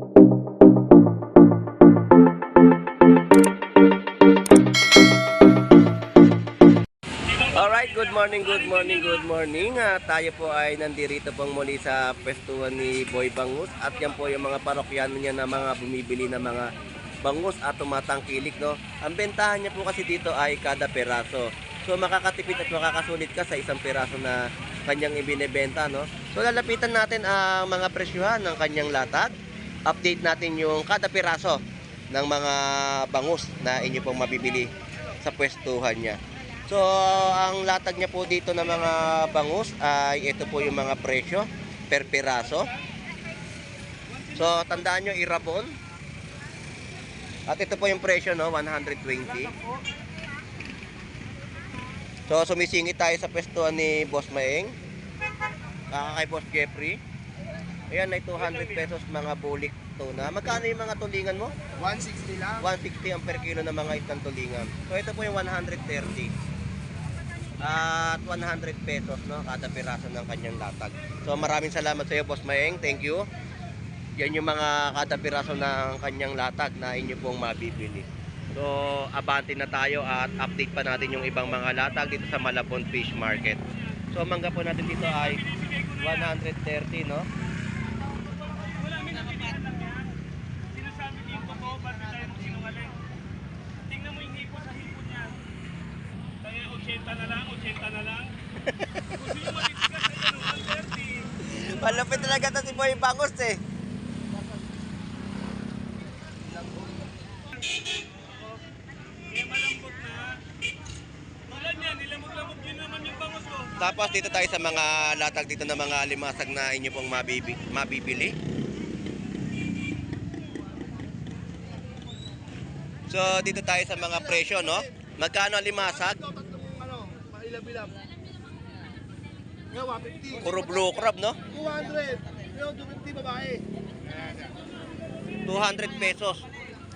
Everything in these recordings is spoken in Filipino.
Alright, good morning. Tayo po ay nandirito pong muli sa pwestuhan ni Boy Bangus. At yan po yung mga parokyano niya na mga bumibili ng mga bangus at tumatangkilik, no? Ang bentahan niya po kasi dito ay kada peraso. So makakatipid at makakasulit ka sa isang peraso na kanyang ibinebenta, no? So lalapitan natin ang mga presyuhan ng kanyang latag. Update natin yung kada peraso ng mga bangus na inyo pong mabibili sa pwestuhan niya. So, ang latag niya po dito ng mga bangus ay ito po yung mga presyo per piraso. So, tandaan nyo, irabon. At ito po yung presyo, no, 120. So, sumisingit tayo sa pwestuhan ni Boss Maeng. Kay Boss Jeffrey. Ayan, ay 200 pesos mga bulik tuna. Magkano yung mga tulingan mo? 160 lang. 160 ang per kilo ng mga isang tulingan. So, ito po yung 130. At 100 pesos, no, kada piraso ng kanyang latag. So maraming salamat sa iyo, Boss Maeng. Thank you. Yan yung mga kada piraso ng kanyang latag na inyo pong mabibili. So abante na tayo at update pa natin yung ibang mga latag dito sa Malabon Fish Market. So mangga po natin dito ay 130, no. Wala kami nakikita lang yan. Sinasabi niyo yung totoo, ba't tayo ng sinungaling? Tingnan mo yung hipo sa hipo niya. Kaya 80 na lang. Kung sino matitigas sa iyo, 130. Malupit talaga ito si Boy Bangus eh. Kaya malambot na. Tulad niya, nilamog-lamog yun naman yung bangus ko. Tapos dito tayo sa mga latag dito na mga limasag na inyo pong mabibili. So dito tayo sa mga presyo, no. Magkano ang limasag? Mailab-ilab. Ngayon, 150. Puro blue crab, no? 200. Ngayon, 250 babae. 200 pesos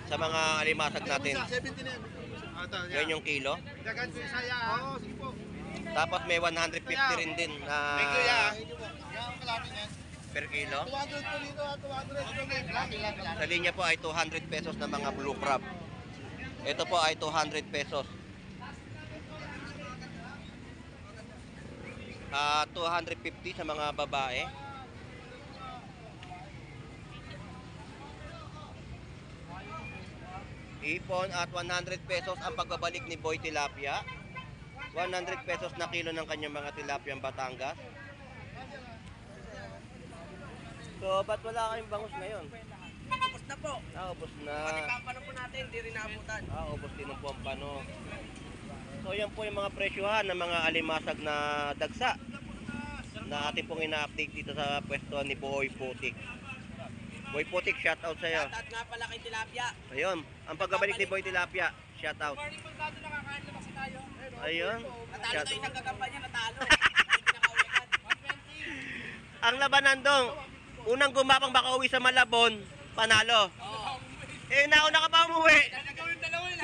sa mga limasag natin. 70 na yan. Yan yung kilo. Dagan ko yung saya. Oo, sige po. Tapos may 150 rin din na Thank you, ya. Yan, kalapin yan. per kilo. 200 po dito, 200. Sa linya po ay 200 pesos na mga blue crab. Ito po ay 200 pesos. 250 sa mga babae. Ipon at 100 pesos ang pagbabalik ni Boy Tilapia. 100 pesos na kilo ng kanyang mga tilapiyang Batangas. So, ba't wala kayong bangus ngayon? Ubus na po. Ubos na. Pati pampano po natin, hindi rin naabutan. Ubos din ang pampano. So, yan po yung mga presyuhan ng mga alimasag na dagsa na ating pong ina-update dito sa pwestuhan ni Boy Putik. Boy Putik, shout out sa iyo. Shoutout nga pala kay Tilapia. Ayun, ang pagbabalik ni Boy Tilapia, shout out. Morning po tayo, nakakain na kasi tayo. Ayun. Natalo Shout tayo out. ng kakampanya, natalo. Hindi pinakauwikan. 120. Ang labanan dong, unang gumapang baka uwi sa Malabon, panalo. Oo. Nauna ka pa umuwi. Naligaw yung dalawa yun.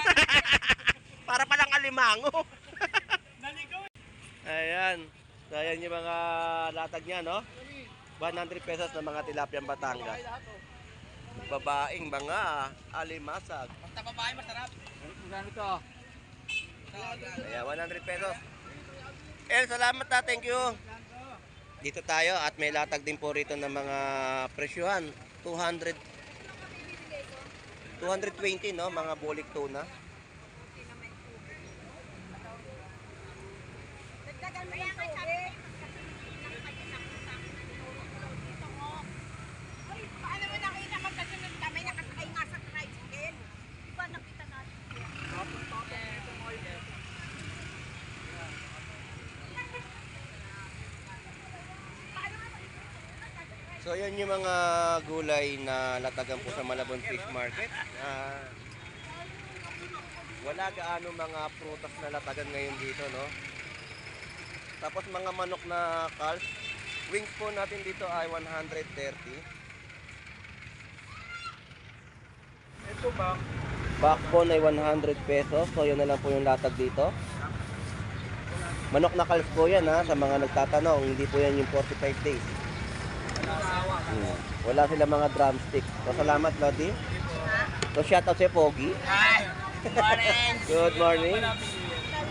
Para palang alimango. Naligaw. Ayan. So, ayan yung mga latag niya, no? 100 pesos na mga tilapiyang Batangas. Babaeng mga alimasag. Basta babae, masarap. Magkano ito? Ayan, 100 pesos. Salamat na. Thank you. Dito tayo at may latag din po rito ng mga presyuhan. 220, no? Mga bulik tuna. Paano mo nakita magkasunod kami nakasakay nga sa tricycle? Diba nakita natin? So yan yung mga gulay na latagan po sa Malabon Fish Market. Wala gaano mga prutas na latagan ngayon dito, no? Tapos mga manok na calf. Wings po natin dito ay 130. Ito ba? Backbone ay 100 pesos. So yun na lang po yung latag dito. Manok na calf po yan, ha, sa mga nagtatanong. Hindi po yan yung 45 days. Wala sila mga drumstick. So, salamat, Lodi. So, shoutout si Pogi. Hi! Morning! Good morning.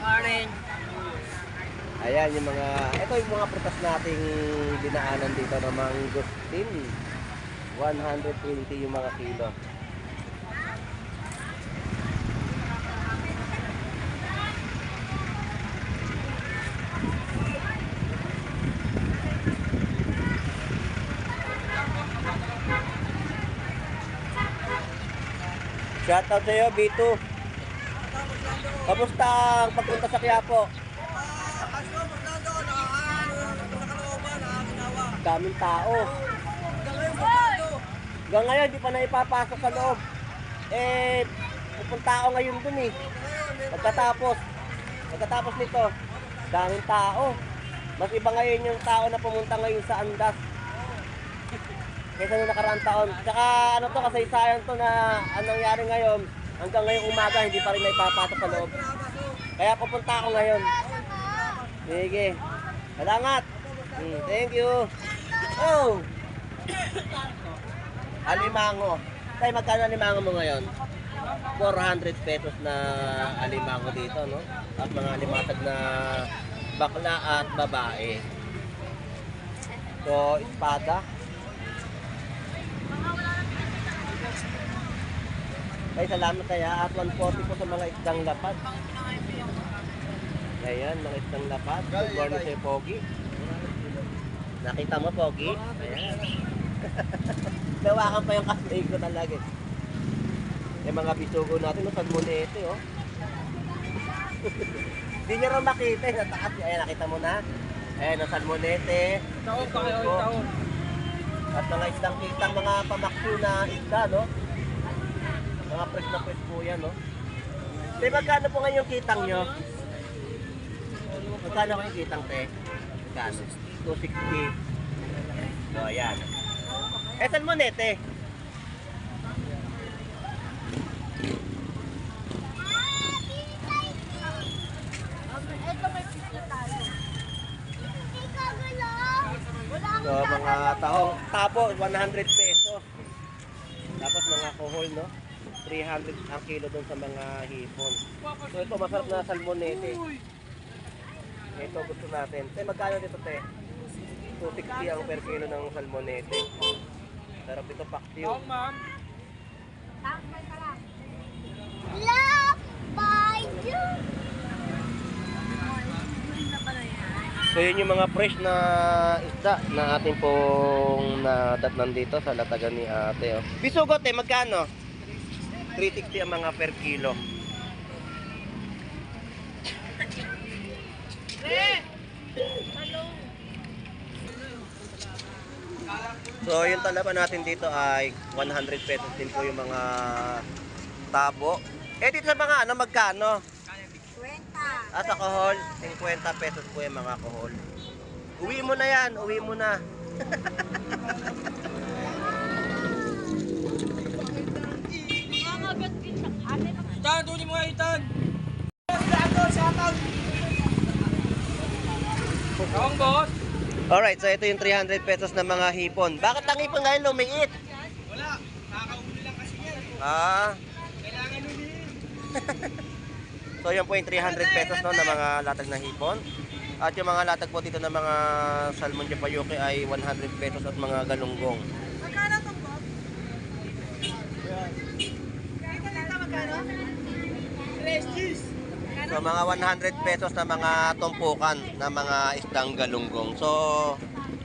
Morning! Ayan, yung mga, ito yung mga prutas nating dinaanan dito ng mangosteen. 120 yung mga kilo. Shoutout sa'yo, B2. Kamusta ang pagpunta sa Quiapo? Daming tao. Hanggang ngayon, di pa na ipapasok sa loob. Eh, pupunta ako ngayon dun eh. Pagkatapos nito, daming tao. Mas iba ngayon yung tao na pumunta ngayon sa Andas. Kaysa nung nakaraang taon. Tsaka ano to, kasaysayan to na anong nangyari ngayon. Hanggang ngayong umaga, hindi pa rin na ipapasok sa loob. Kaya pupunta ako ngayon. Sige. Salamat. Thank you. Oh! Alimango. Tay, magkano alimango mo ngayon? 400 pesos na alimango dito, no? At mga limatag na bakla at babae. So, espada. Tay, salamat kaya. At 140 po sa mga isdang lapad. Ayan, mga isdang lapad. Good morning sa'yo, Pogi. Nakita mo, Pogi? Ayan. Nawakan pa yung kasay ko talaga. Yung mga bisugo natin, no, salmonete, oh. Hindi niya rin makita, natakas niya. Ayan, nakita mo na. Ayan, ang salmonete. Taon pa kayo, taon. At mga isdang-kitang mga pamakyo na isda, no? Mga fresh na fresh po yan, no? Te, magkano po ngayon yung kitang nyo? Magkano kayong kitang, te? Magkano? 260. So, ayan. Eh, salmonete? So, mga tabo, 100 pesos. Tapos mga kohol, no? 300 ang kilo doon sa mga hipon. So, ito, masarap na salmonete. Ito, gusto natin. Te, magkano dito, te? 260 ang per kilo ng salmonete. Sarap ito, paksiw. Ma'am. Love by you. So yun yung mga fresh na isda na ating pong nadatnan dito sa latagan ni ate. Oh. Bisugot eh, magkano? 360 ang mga per kilo. So yung talaba natin dito ay 100 pesos din po yung mga tabo. Eh dito sa mga ano, magkano? 20. Sa kohol, 50 pesos po yung mga kohol. Uwi mo na yan, uwi mo na. Itan, tuloy mo nga, Itan. Taong, boss. Alright, so ito yung 300 pesos na mga hipon. Bakit ang hipon ngayon lumiit? Wala, nakakauli lang kasi yan. Kailangan ulihin. So yan po yung 300 pesos no, na mga latag na hipon. At yung mga latag po dito na mga salmon japayuki ay 100 pesos at mga galunggong. Magkano itong box? Magkano? So mga 100 pesos na mga tumpukan na mga isdang galunggong. So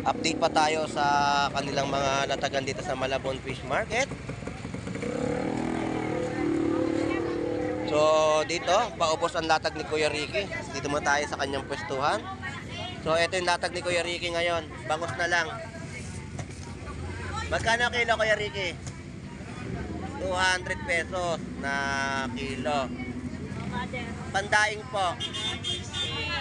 update pa tayo sa kanilang mga latagan dito sa Malabon Fish Market. So dito, paubos ang latag ni Kuya Ricky. Dito mo tayo sa kanyang pwestuhan. So ito yung latag ni Kuya Ricky ngayon. Bangus na lang. Magkano kilo, Kuya Ricky? 200 pesos na kilo. Pandaing po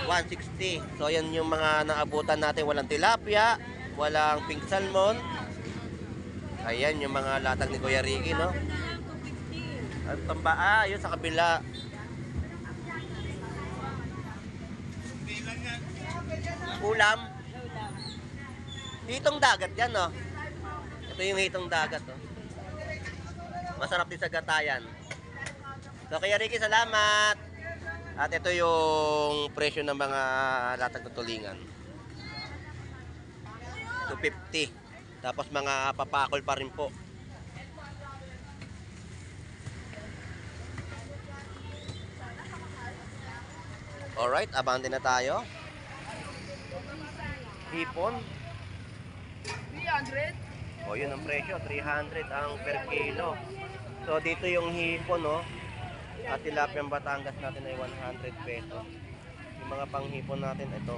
160. So yan yung mga naabutan natin. Walang tilapia, walang pink salmon. Ayan yung mga latag ni Kuya Ricky, no? At tamba, yun sa kabila. Ulam. Ditong dagat yan, no? Ito yung hitong dagat, oh. Masarap din sa gatayan. So, Kuya Ricky, salamat. At ito yung presyo ng mga latag na tulingan. 250. Tapos mga papakol pa rin po. Alright, abante na tayo. Hipon. 300? O, yun ang presyo. 300 ang per kilo. So, dito yung hipon, no? At tilapiyang Batangas natin ay 100 pesos. Yung mga panghipon natin, ito.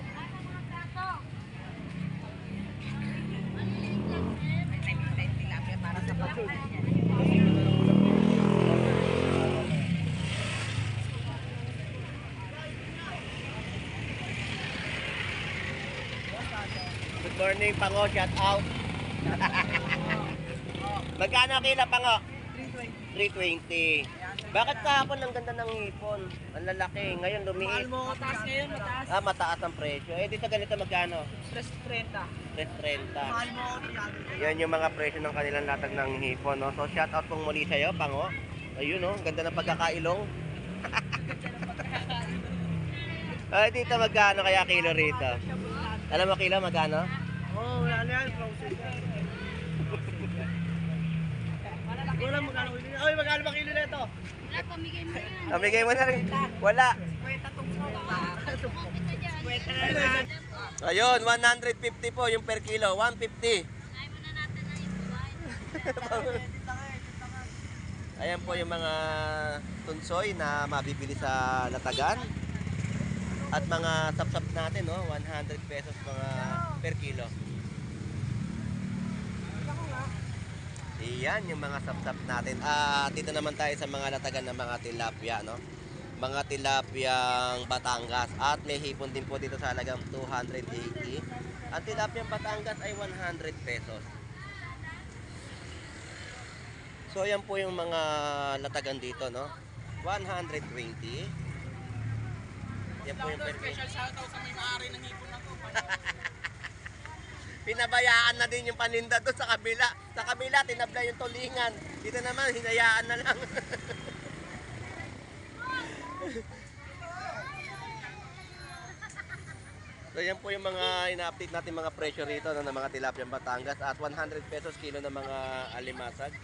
Tilapia para sa pagkain. Good morning, Pango. Shout out. Magkano kilo, Pango? 320. Bakit kahapon ang ganda ng hipon? Ang lalaki. Ngayon lumiit. Mataas ngayon, mataas. Ah, mataas ang presyo. Eh, dito ganito magkano? 330. 330. Mahal mo ako 300. Yan yung mga presyo ng kanilang latag ng hipon, no? So, shout out pong muli sa'yo, Pango. Ayun, no? Ganda ng pagkakailong. Ay, dito magkano kaya kilo rito? Alam mo kilo magkano? Oo, wala na yan. Frozen. Wala magkano kilo. Oy, magkano ba kilo na ito? Wala, pamigay mo yan. Namigay mo na rin. Wala. Ayun, 150 po yung per kilo. 150. Ay mo na natin na yung buhay. Ayan po yung mga tunsoy na mabibili sa latagan. At mga sapsap natin, no? 100 pesos mga per kilo. Iyan yung mga sapsap natin. Dito naman tayo sa mga latagan ng mga tilapia, no? Mga tilapiyang Batangas. At may hipon din po dito sa halagang 280. Ang tilapiyang Batangas ay 100 pesos. So, yan po yung mga latagan dito, no? 120. Yan po yung per kilo. Special shoutout sa may-ari ng hipon na to. Pinabayaan na din yung paninda doon sa kabila. Sa kabila, tinabla yung tulingan. Dito naman, hinayaan na lang. So, yan po yung mga ina-update natin mga presyo rito ng mga tilapiyang Batangas at 100 pesos kilo ng mga alimasag. Ano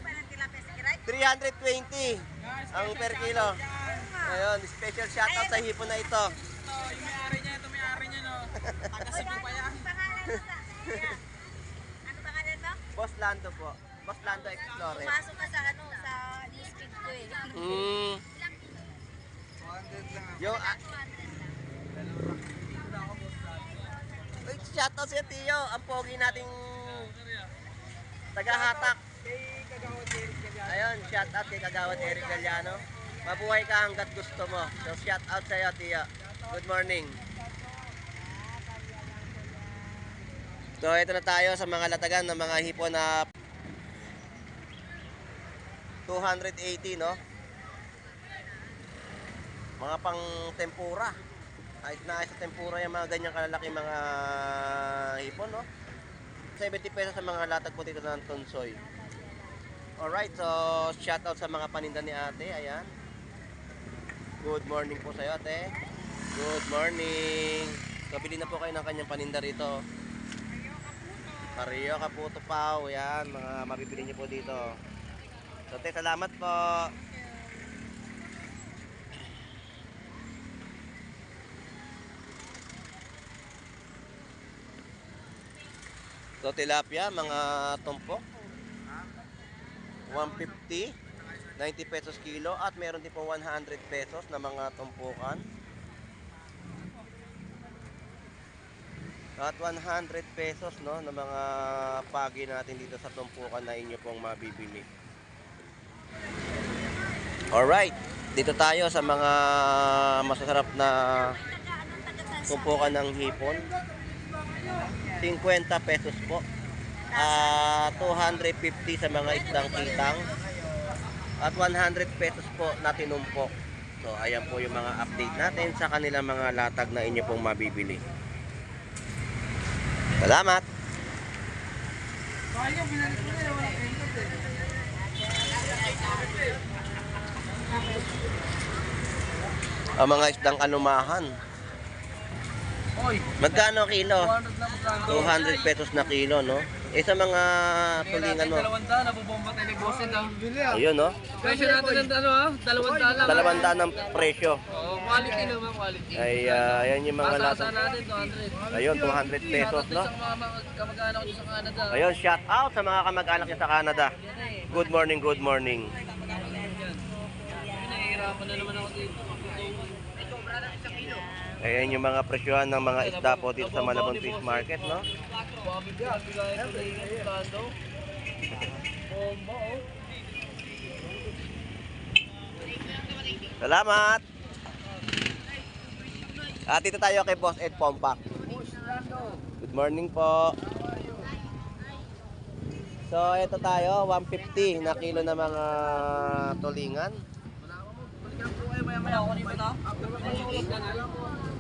ba ng tilapia sa kiray? 320 ang per kilo. Ayun, special shoutout sa hipon na ito. Ito, yung may-ari niya, ito may-ari niya, no? Taga Cebu pa yan. Pangalan mo sa... Ano pangalan mo? Boss Lando po. Boss Lando Explorer. Pumasok ka sa ano, sa newsfeed ko eh. Yung... Uy, shoutout siya, Tiyo. Ang pogi nating tagahatak. Kay Kagawad Eric Galiano. Ayun, shoutout kay Kagawad Eric Galiano. Mabuhay ka hanggat gusto mo. So, shoutout sa'yo, Tiyo. Good morning. So, ito na tayo sa mga latagan ng mga hipon na 280, no? Mga pang tempura. Kahit na sa tempura yung mga ganyang kalalaki mga hipon, no? 70 pesos sa mga latag po dito ng tunsoy. Alright, so shoutout sa mga paninda ni ate. Ayan. Good morning po sa'yo, ate. Good morning. So, bili na po kayo ng kanyang paninda rito. Mario Caputo Pau. Yan, mga mabibili niyo po dito. So, ate, salamat po. So, tilapia, mga tumpok. 150, 90 pesos kilo. At meron din po 100 pesos na mga tumpukan. At 100 pesos, no, na mga pagi natin dito sa tumpukan na inyo pong mabibili. Alright, dito tayo sa mga masasarap na tumpukan ng hipon. 50 pesos po. 250 sa mga isdang kitang. At 100 pesos po na tinumpok. So, ayan po yung mga update natin sa kanilang mga latag na inyo pong mabibili. Salamat! Ang mga isdang alumahan. Magkano kilo? 200 pesos na kilo, no? Eh sa mga tulingan mo. 200, nabubomba tayo ng boses daw. Ayun, no? Presyo natin ng 200 lang. 200 ng presyo. Oo, quality naman, quality. Ay, ayan yung mga Pasasa lata. natin, 200. Ayun, 200 pesos, no? Sa mga kamag-anak ko sa Canada. Ayun, shout out sa mga kamag-anak niya sa Canada. Good morning, good morning. Nahihirapan na naman ako dito. Ayan yung mga presyohan ng mga isda po dito sa Malabon Fish Market, no? Salamat! Dito tayo kay Boss Ed Pompak. Good morning po. So, ito tayo, 150 na kilo na mga tulingan.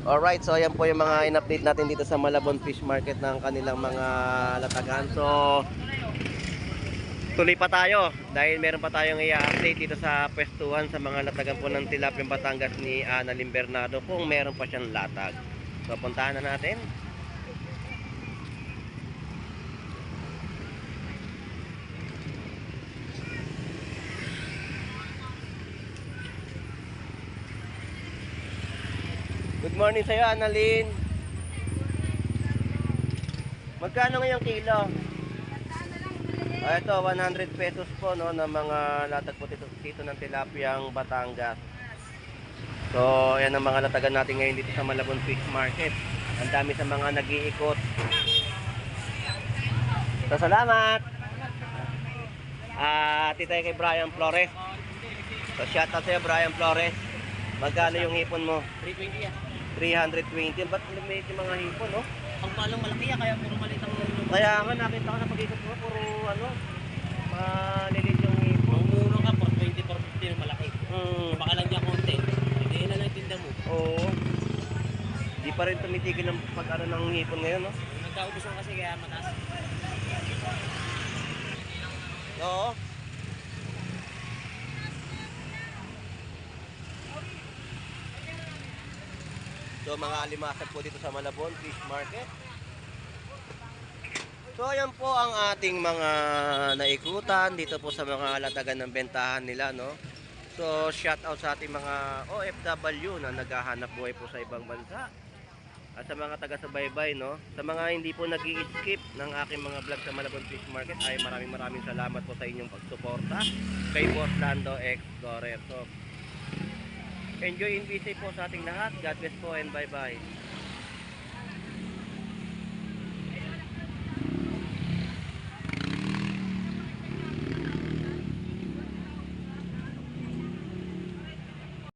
Alright, so ayan po yung mga in-update natin dito sa Malabon Fish Market ng kanilang mga latagan. So, tuloy pa tayo dahil meron pa tayong i-update dito sa pwestuhan sa mga latagan po ng Tilapia Batangas ni Annalyn Bernardo kung meron pa siyang latag. So, puntahan na natin. Good morning sa'yo, Annalyn. Magkano ngayong kilo? Ito, 100 pesos po, no, ng mga latag po dito ng Tilapiang Batangas. So, ayan ang mga latagan natin ngayon dito sa Malabon Fish Market. Ang dami sa mga nag-iikot. So, salamat! Titay kay Brian Flores. So, shout out sa'yo, Brian Flores. Magkano yung hipon mo? 320 yan. 320. Ba't lumit yung mga hipon, no? Ang palong malaki yan, kaya puro maliit ang Kaya nga nakita ko sa pag-ikot mo, puro ano, malilit yung hipon. Ang muro ka, 420, 450 yung malaki. Mm. Baka lang niya konti. Hindi na lang tinda mo. Oo. Di pa rin tumitigil ang pag-ano ng hipon ngayon, no? Nagkaubos mo kasi kaya mataas. Oo. So mga alimasag po dito sa Malabon Fish Market. So ayan po ang ating mga naikutan dito po sa mga latagan ng bentahan nila, no? So shout out sa ating mga OFW na naghahanap buhay po sa ibang bansa. At sa mga taga-subaybay, no? Sa mga hindi po nag-i-skip ng aking mga vlog sa Malabon Fish Market ay maraming salamat po sa inyong pagsuporta kay Boss Lando Explorer. So enjoy and be safe po sa ating lahat. God bless po and bye-bye.